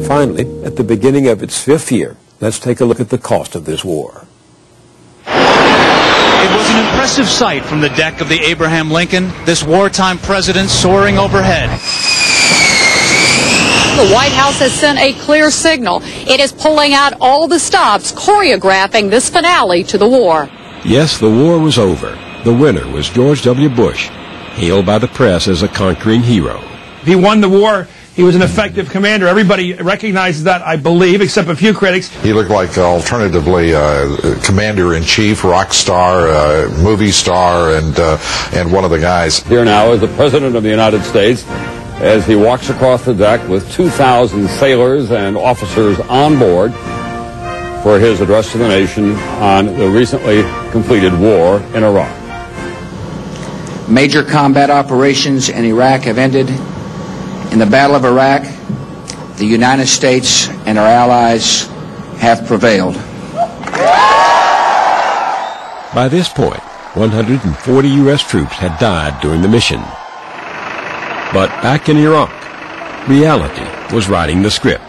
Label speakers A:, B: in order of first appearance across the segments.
A: Finally, at the beginning of its 5th year, let's take a look at the cost of this war.
B: It was an impressive sight from the deck of the Abraham Lincoln, this wartime president soaring overhead.
C: The White House has sent a clear signal. It is pulling out all the stops, choreographing this finale to the war.
A: Yes, the war was over. The winner was George W. Bush, hailed by the press as a conquering hero.
D: He won the war. He was an effective commander. Everybody recognizes that, I believe, except a few critics.
E: He looked like, alternatively, commander-in-chief, rock star, movie star, and one of the guys.
F: Here now is the President of the United States as he walks across the deck with 2,000 sailors and officers on board for his address to the nation on the recently completed war in Iraq.
G: Major combat operations in Iraq have ended. In the Battle of Iraq, the United States and our allies have prevailed.
A: By this point, 140 U.S. troops had died during the mission. But back in Iraq, reality was writing the script.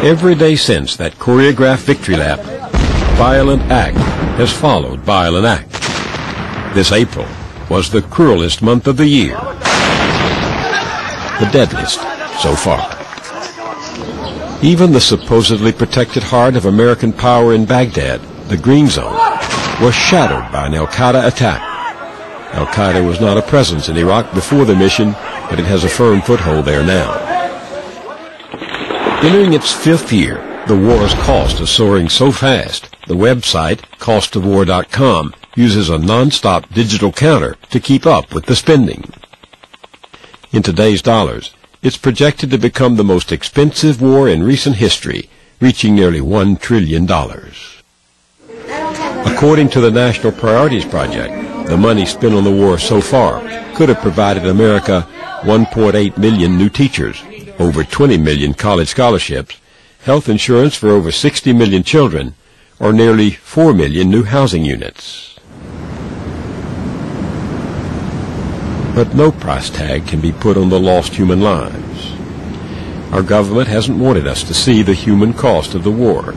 A: Every day since that choreographed victory lap, violent act has followed violent act. This April was the cruelest month of the year, the deadliest so far. Even the supposedly protected heart of American power in Baghdad, the Green Zone, was shattered by an al-Qaeda attack. Al-Qaeda was not a presence in Iraq before the mission, but it has a firm foothold there now. Entering its 5th year, the war's cost is soaring so fast, the website, costofwar.com, uses a non-stop digital counter to keep up with the spending. In today's dollars, it's projected to become the most expensive war in recent history, reaching nearly $1 trillion. According to the National Priorities Project, the money spent on the war so far could have provided America 1.8 million new teachers, over 20 million college scholarships, health insurance for over 60 million children, or nearly 4 million new housing units. But no price tag can be put on the lost human lives. Our government hasn't wanted us to see the human cost of the war.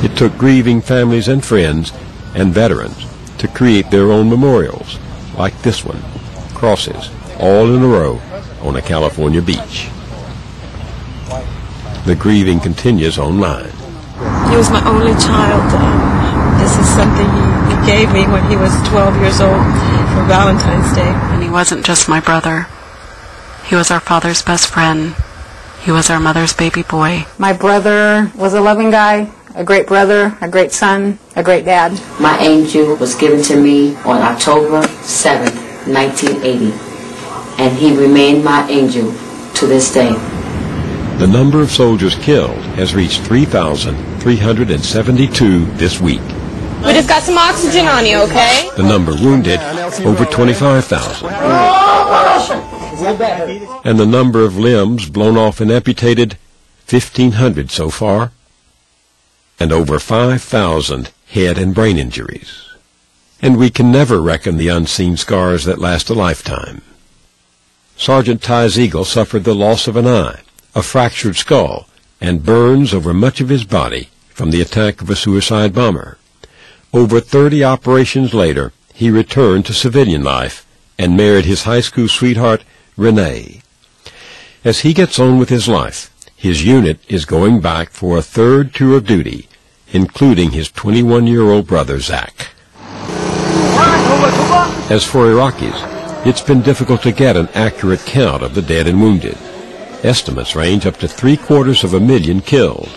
A: It took grieving families and friends and veterans to create their own memorials, like this one, crosses, all in a row on a California beach. The grieving continues online.
H: He was my only child. This is something he gave me when he was 12 years old for Valentine's Day.
I: And he wasn't just my brother. He was our father's best friend. He was our mother's baby boy.
J: My brother was a loving guy, a great brother, a great son, a great dad.
K: My angel was given to me on October 7th, 1980, and he remained my angel to this day.
A: The number of soldiers killed has reached 3,372 this week.
L: We just got some oxygen on you, okay?
A: The number wounded, over 25,000. And the number of limbs blown off and amputated, 1,500 so far. And over 5,000 head and brain injuries. And we can never reckon the unseen scars that last a lifetime. Sergeant Ty Ziegel suffered the loss of an eye, a fractured skull, and burns over much of his body from the attack of a suicide bomber. Over 30 operations later, he returned to civilian life and married his high school sweetheart, Renee. As he gets on with his life, his unit is going back for a 3rd tour of duty, including his 21-year-old brother, Zach. As for Iraqis, it's been difficult to get an accurate count of the dead and wounded. Estimates range up to 750,000 killed.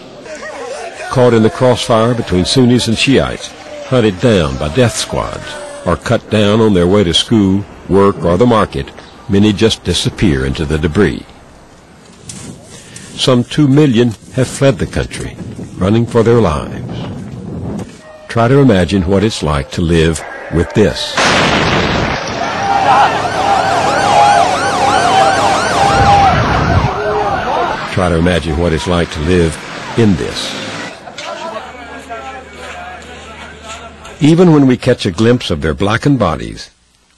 A: Caught in the crossfire between Sunnis and Shiites, hunted down by death squads, or cut down on their way to school, work, or the market, many just disappear into the debris. Some 2 million have fled the country, running for their lives. Try to imagine what it's like to live with this. Try to imagine what it's like to live in this. Even when we catch a glimpse of their blackened bodies,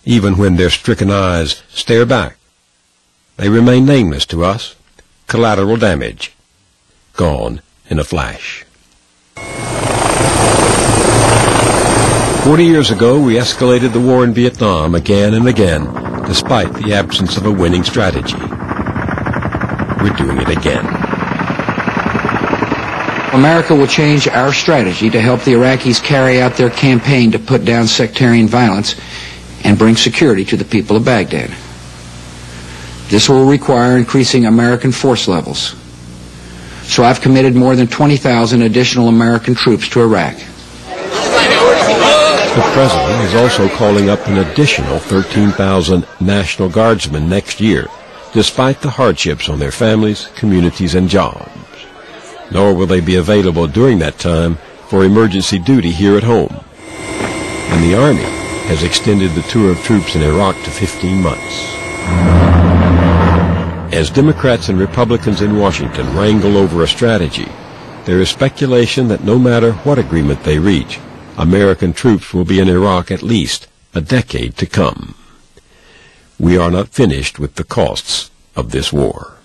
A: even when their stricken eyes stare back, They remain nameless to us, collateral damage, gone in a flash. 40 years ago, we escalated the war in Vietnam again and again, despite the absence of a winning strategy. We're doing it again.
G: America will change our strategy to help the Iraqis carry out their campaign to put down sectarian violence and bring security to the people of Baghdad. This will require increasing American force levels. So I've committed more than 20,000 additional American troops to Iraq.
A: The President is also calling up an additional 13,000 National Guardsmen next year, despite the hardships on their families, communities, and jobs. Nor will they be available during that time for emergency duty here at home. And the Army has extended the tour of troops in Iraq to 15 months. As Democrats and Republicans in Washington wrangle over a strategy, there is speculation that no matter what agreement they reach, American troops will be in Iraq at least a decade to come. We are not finished with the costs of this war.